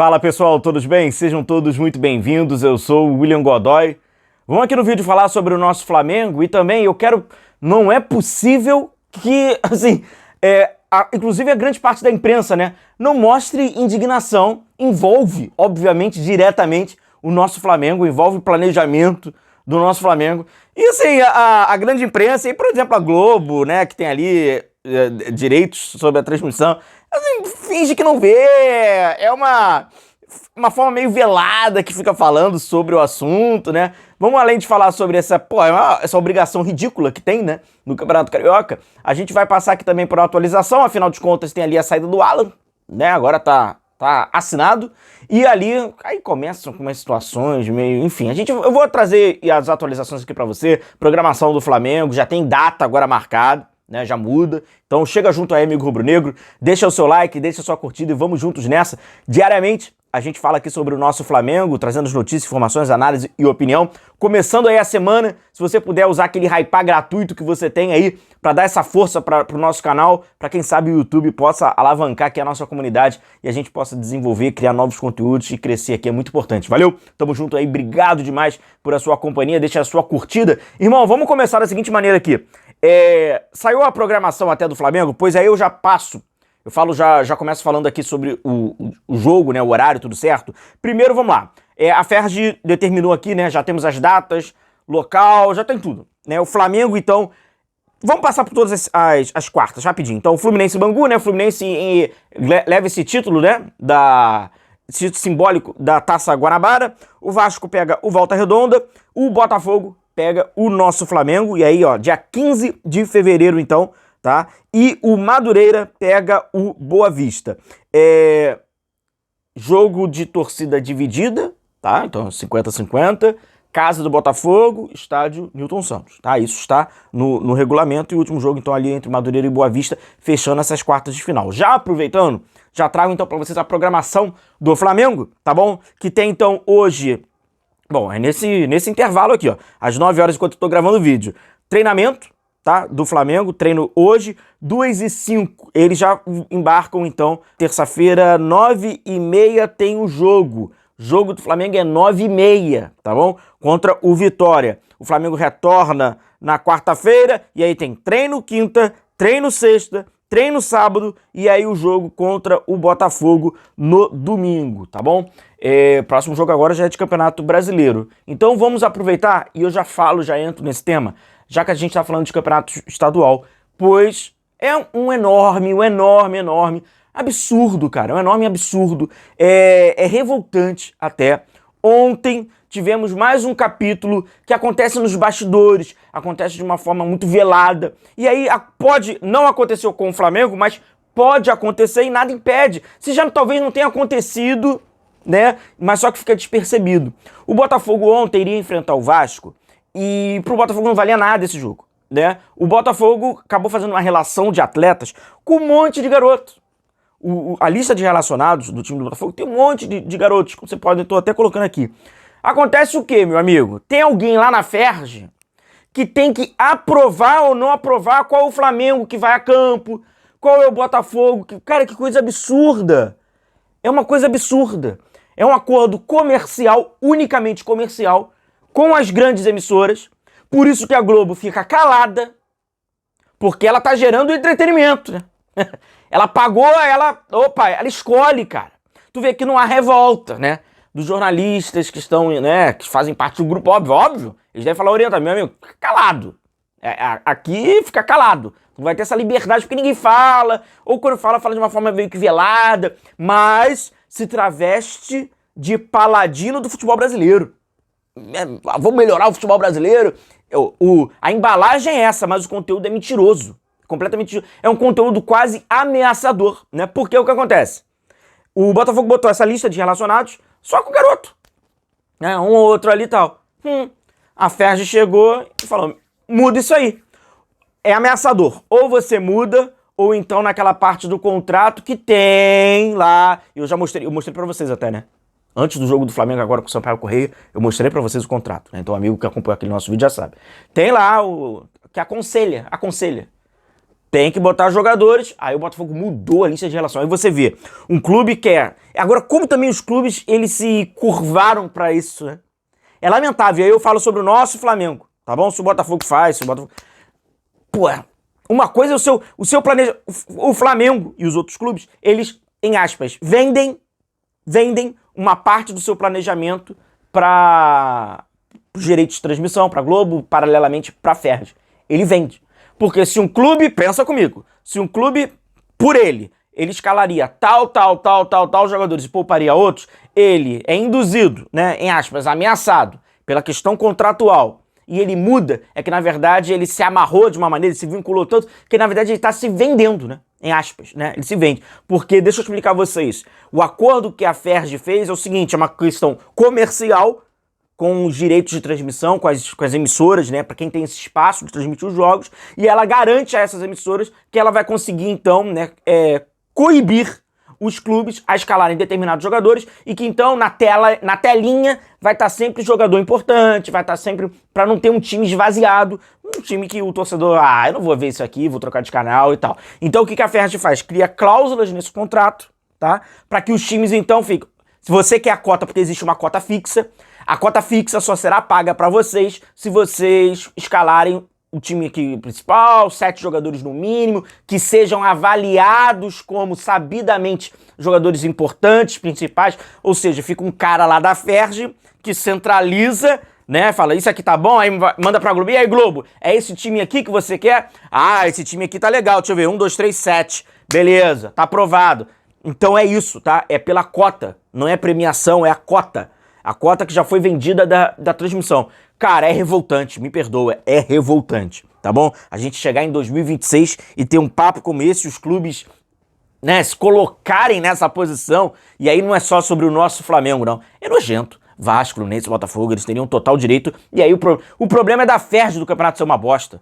Fala pessoal, todos bem? Sejam todos muito bem-vindos, eu sou o William Godoy. Vamos aqui no vídeo falar sobre o nosso Flamengo e também eu quero... Não é possível que, assim, inclusive a grande parte da imprensa, né, não mostre indignação, envolve, obviamente, diretamente o nosso Flamengo, envolve o planejamento do nosso Flamengo. E assim, a grande imprensa, e por exemplo a Globo, né, que tem ali direitos sobre a transmissão, assim, finge que não vê, é uma forma meio velada que fica falando sobre o assunto, né? Vamos além de falar sobre essa obrigação ridícula que tem, né, no Campeonato Carioca, a gente vai passar aqui também por uma atualização, afinal de contas tem ali a saída do Alan, né, agora tá assinado, e ali, aí começam com umas situações meio, enfim, eu vou trazer as atualizações aqui pra você, programação do Flamengo, já tem data agora marcada, né, já muda, então chega junto aí, amigo rubro-negro, deixa o seu like, deixa a sua curtida e vamos juntos nessa. Diariamente a gente fala aqui sobre o nosso Flamengo, trazendo as notícias, informações, análise e opinião. Começando aí a semana, se você puder usar aquele hypar gratuito que você tem aí para dar essa força para o nosso canal, para quem sabe o YouTube possa alavancar aqui a nossa comunidade e a gente possa desenvolver, criar novos conteúdos e crescer aqui, é muito importante. Valeu? Tamo junto aí, obrigado demais por a sua companhia, deixa a sua curtida. Irmão, vamos começar da seguinte maneira aqui. Saiu a programação até do Flamengo, pois aí eu já passo. Eu falo, já começo falando aqui sobre o jogo, né, o horário, tudo certo. Primeiro, vamos lá. A Ferg determinou aqui, né, já temos as datas, local, já tem tudo, né. O Flamengo, então, vamos passar por todas as quartas, rapidinho. Então, o Fluminense e Bangu, né, o Fluminense leva esse título, né, título simbólico da Taça Guanabara. O Vasco pega o Volta Redonda, o Botafogo pega o nosso Flamengo, e aí, ó, dia 15 de fevereiro, então, tá? E o Madureira pega o Boa Vista. Jogo de torcida dividida, tá? Então 50-50. Casa do Botafogo, estádio Newton Santos, tá? Isso está no regulamento. E o último jogo, então, ali entre Madureira e Boa Vista, fechando essas quartas de final. Já aproveitando, já trago, então, para vocês a programação do Flamengo, tá bom? Que tem, então, hoje... Bom, é nesse intervalo aqui, ó. Às 9 horas, enquanto eu tô gravando o vídeo. Treinamento, tá? Do Flamengo, treino hoje, 2h05, eles já embarcam então, terça-feira, 9h30 tem o jogo do Flamengo é 9h30, tá bom? Contra o Vitória. O Flamengo retorna na quarta-feira, e aí tem treino quinta, treino sexta, treino sábado, e aí o jogo contra o Botafogo no domingo, tá bom? Próximo jogo agora já é de Campeonato Brasileiro. Então vamos aproveitar, e eu já entro nesse tema, já que a gente está falando de campeonato estadual, pois é um enorme absurdo, cara, um enorme absurdo, é revoltante até. Ontem tivemos mais um capítulo que acontece nos bastidores, acontece de uma forma muito velada, e aí pode não acontecer com o Flamengo, mas pode acontecer e nada impede, se já talvez não tenha acontecido, né, mas só que fica despercebido. O Botafogo ontem iria enfrentar o Vasco, e pro Botafogo não valia nada esse jogo, né? O Botafogo acabou fazendo uma relação de atletas com um monte de garotos. A lista de relacionados do time do Botafogo tem um monte de garotos, como você pode, eu tô até colocando aqui. Acontece o quê, meu amigo? Tem alguém lá na Ferg que tem que aprovar ou não aprovar qual é o Flamengo que vai a campo, qual é o Botafogo. Cara, que coisa absurda. É uma coisa absurda. É um acordo comercial, unicamente comercial, com as grandes emissoras, por isso que a Globo fica calada, porque ela tá gerando entretenimento, né? Ela pagou, ela escolhe, cara. Tu vê que não há revolta, né? Dos jornalistas que estão, né, que fazem parte do grupo, óbvio, eles devem falar, orienta, meu amigo, fica calado. Aqui fica calado. Não vai ter essa liberdade porque ninguém fala, ou quando fala de uma forma meio que velada, mas se traveste de paladino do futebol brasileiro. Vamos melhorar o futebol brasileiro. A embalagem é essa, mas o conteúdo é mentiroso. Completamente mentiroso. É um conteúdo quase ameaçador, né? Porque o que acontece? O Botafogo botou essa lista de relacionados só com o garoto, né? Um ou outro ali e tal. A Ferg chegou e falou, muda isso aí. É ameaçador. Ou você muda, ou então naquela parte do contrato que tem lá... Eu mostrei pra vocês até, né? Antes do jogo do Flamengo agora com o Sampaio Corrêa, eu mostrei pra vocês o contrato, né? Então o amigo que acompanha aquele nosso vídeo já sabe. Tem lá o que aconselha. Tem que botar jogadores. Aí o Botafogo mudou a lista de relação. Aí você vê, um clube quer... Agora, como também os clubes, eles se curvaram pra isso, né? É lamentável. E aí eu falo sobre o nosso Flamengo, tá bom? Se o Botafogo faz, se o Botafogo... Pô, uma coisa é o seu planejamento... O Flamengo e os outros clubes, eles, em aspas, vendem uma parte do seu planejamento para os direitos de transmissão, pra Globo, paralelamente pra Ferdi. Ele vende. Porque se um clube, pensa comigo, se um clube, por ele escalaria tal jogadores e pouparia outros, ele é induzido, né, em aspas, ameaçado pela questão contratual, e ele muda, é que na verdade ele se amarrou de uma maneira, ele se vinculou tanto, que na verdade ele está se vendendo, né, em aspas, né, ele se vende. Porque, deixa eu explicar a vocês, o acordo que a Ferdi fez é o seguinte, é uma questão comercial, com os direitos de transmissão, com as emissoras, né, para quem tem esse espaço de transmitir os jogos, e ela garante a essas emissoras que ela vai conseguir, então, né, coibir os clubes a escalarem determinados jogadores, e que, então, na telinha, vai estar sempre jogador importante, vai estar sempre, para não ter um time esvaziado, um time que o torcedor, eu não vou ver isso aqui, vou trocar de canal e tal. Então, o que a Ferdi faz? Cria cláusulas nesse contrato, tá, para que os times, então, fiquem... Se você quer a cota, porque existe uma cota fixa, a cota fixa só será paga para vocês se vocês escalarem o time aqui principal, 7 jogadores no mínimo, que sejam avaliados como sabidamente jogadores importantes, principais, ou seja, fica um cara lá da Ferdi que centraliza, né, fala, isso aqui tá bom, aí manda pra Globo, e aí Globo, é esse time aqui que você quer? Esse time aqui tá legal, deixa eu ver, 1, 2, 3, 7, beleza, tá aprovado. Então é isso, tá? É pela cota, não é premiação, é a cota. A cota que já foi vendida da transmissão. Cara, é revoltante, me perdoa, é revoltante, tá bom? A gente chegar em 2026 e ter um papo como esse, os clubes, né, se colocarem nessa posição, e aí não é só sobre o nosso Flamengo, não. É nojento. Vasco, Fluminense, Botafogo, eles teriam total direito, e aí o problema é da Ferdi do campeonato ser uma bosta.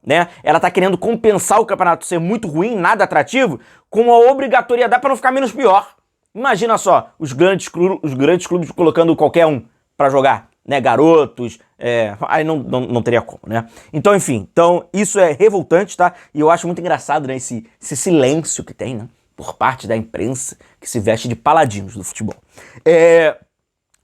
Né? Ela tá querendo compensar o campeonato ser muito ruim, nada atrativo, com a obrigatoriedade para não ficar menos pior. Imagina só, os grandes clubes colocando qualquer um para jogar, né? Garotos, aí não teria como, né? Então, enfim, isso é revoltante, tá? E eu acho muito engraçado, né, esse silêncio que tem, né, por parte da imprensa que se veste de paladinos do futebol.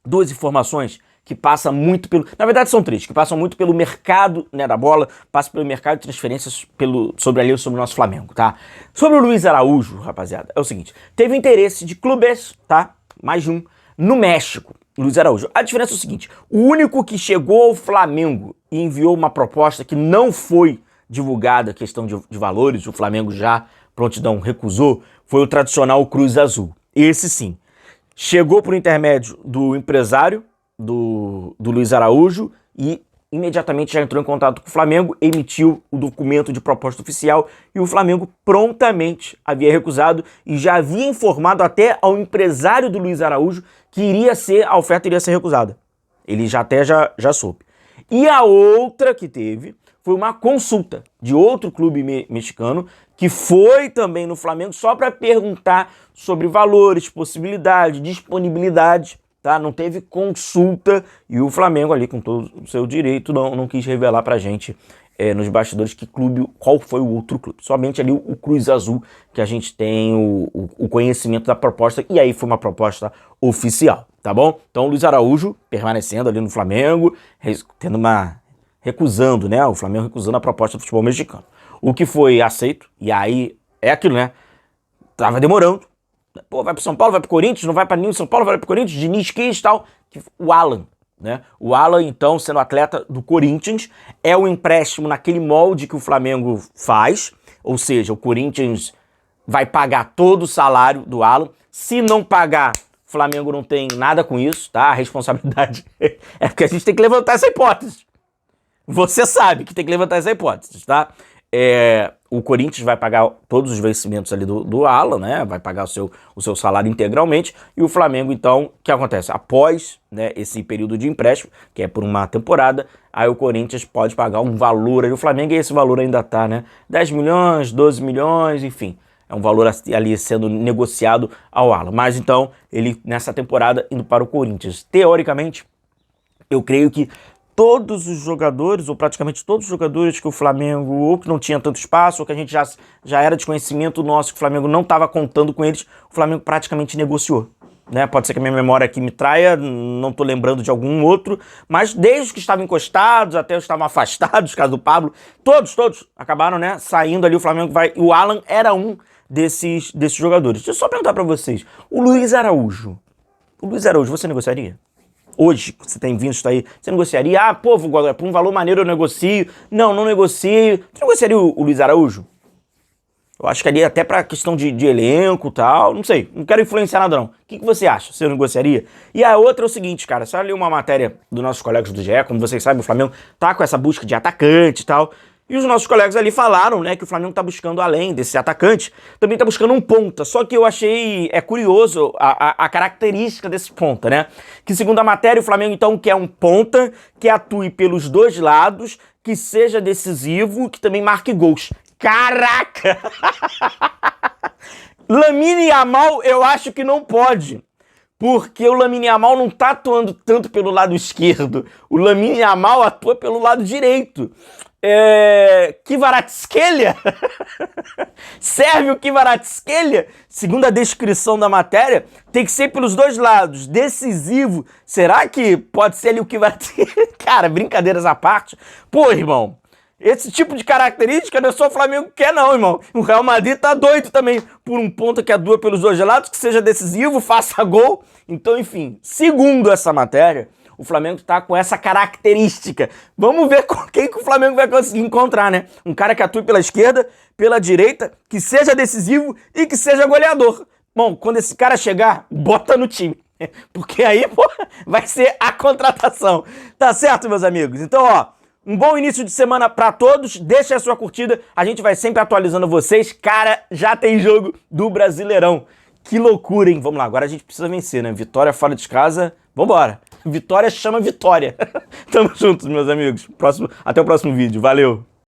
Duas informações que passa muito pelo... Na verdade são três, que passam muito pelo mercado, né, da bola, passa pelo mercado de transferências sobre o nosso Flamengo, tá? Sobre o Luiz Araújo, rapaziada, é o seguinte, teve interesse de clubes, tá? Mais um, no México, Luiz Araújo. A diferença é o seguinte, o único que chegou ao Flamengo e enviou uma proposta que não foi divulgada, a questão de valores, o Flamengo já, prontidão, recusou, foi o tradicional Cruz Azul. Esse sim, chegou por intermédio do empresário, do Luiz Araújo, e imediatamente já entrou em contato com o Flamengo, emitiu o documento de proposta oficial, e o Flamengo prontamente havia recusado e já havia informado até ao empresário do Luiz Araújo que a oferta iria ser recusada. Ele já soube. E a outra que teve foi uma consulta de outro clube mexicano que foi também no Flamengo só para perguntar sobre valores, possibilidade, disponibilidade. Tá? Não teve consulta e o Flamengo ali, com todo o seu direito, não quis revelar pra gente nos bastidores qual foi o outro clube. Somente ali o Cruz Azul, que a gente tem o conhecimento da proposta, e aí foi uma proposta oficial, tá bom? Então o Luiz Araújo permanecendo ali no Flamengo, recusando, né? O Flamengo recusando a proposta do futebol mexicano. O que foi aceito, e aí é aquilo, né? Tava demorando. Pô, vai pro São Paulo, vai pro Corinthians, não vai pra nenhum São Paulo, vai pro Corinthians, Diniz quis e tal. O Alan, né? O Alan, então, sendo atleta do Corinthians, é o empréstimo naquele molde que o Flamengo faz, ou seja, o Corinthians vai pagar todo o salário do Alan. Se não pagar, o Flamengo não tem nada com isso, tá? A responsabilidade é porque a gente tem que levantar essa hipótese. Você sabe que tem que levantar essa hipótese, tá? O Corinthians vai pagar todos os vencimentos ali do Alan, né? Vai pagar o seu salário integralmente. E o Flamengo, então, o que acontece? Após, né, esse período de empréstimo, que é por uma temporada, aí o Corinthians pode pagar um valor ali. O Flamengo, e esse valor ainda tá, né? 10 milhões, 12 milhões, enfim. É um valor ali sendo negociado ao Alan. Mas, então, ele, nessa temporada, indo para o Corinthians. Teoricamente, eu creio que todos os jogadores, ou praticamente todos os jogadores que o Flamengo, ou que não tinha tanto espaço, ou que a gente já era de conhecimento nosso, que o Flamengo não estava contando com eles, o Flamengo praticamente negociou. Né? Pode ser que a minha memória aqui me traia, não estou lembrando de algum outro, mas desde os que estavam encostados até os que estavam afastados, caso do Pablo, todos acabaram, né, saindo ali. O Flamengo vai, o Alan era um desses jogadores. Deixa eu só perguntar para vocês, o Luiz Araújo, você negociaria? Hoje, você tem visto aí, você negociaria? Ah, pô, por um valor maneiro eu negocio. Não negocio. Você negociaria o Luiz Araújo? Eu acho que ali até pra questão de elenco e tal, não sei, não quero influenciar nada não. O que você acha? Você negociaria? E a outra é o seguinte, cara, você olha uma matéria dos nossos colegas do GE, como vocês sabem, o Flamengo tá com essa busca de atacante e tal, e os nossos colegas ali falaram, né, que o Flamengo tá buscando, além desse atacante, também tá buscando um ponta. Só que eu achei curioso a característica desse ponta, né? Que segundo a matéria, o Flamengo então quer um ponta que atue pelos dois lados, que seja decisivo, que também marque gols. Caraca! Lamine Yamal eu acho que não pode. Porque o Lamine Yamal não tá atuando tanto pelo lado esquerdo. O Lamine Yamal atua pelo lado direito. Kvaratskhelia? Sérvio Kvaratskhelia, segundo a descrição da matéria, tem que ser pelos dois lados, decisivo. Será que pode ser ali o Kvaratskhelia? Cara, brincadeiras à parte. Pô, irmão, esse tipo de característica não é só o Flamengo que quer não, irmão. O Real Madrid tá doido também por um ponta que atua pelos dois lados, que seja decisivo, faça gol. Então, enfim, segundo essa matéria, o Flamengo tá com essa característica. Vamos ver com quem que o Flamengo vai conseguir encontrar, né? Um cara que atue pela esquerda, pela direita, que seja decisivo e que seja goleador. Bom, quando esse cara chegar, bota no time. Porque aí, pô, vai ser a contratação. Tá certo, meus amigos? Então, ó, um bom início de semana pra todos, deixa a sua curtida, a gente vai sempre atualizando vocês. Cara, já tem jogo do Brasileirão. Que loucura, hein? Vamos lá, agora a gente precisa vencer, né? Vitória fora de casa, vambora. Vitória chama vitória. Tamo juntos, meus amigos. Até o próximo vídeo, valeu!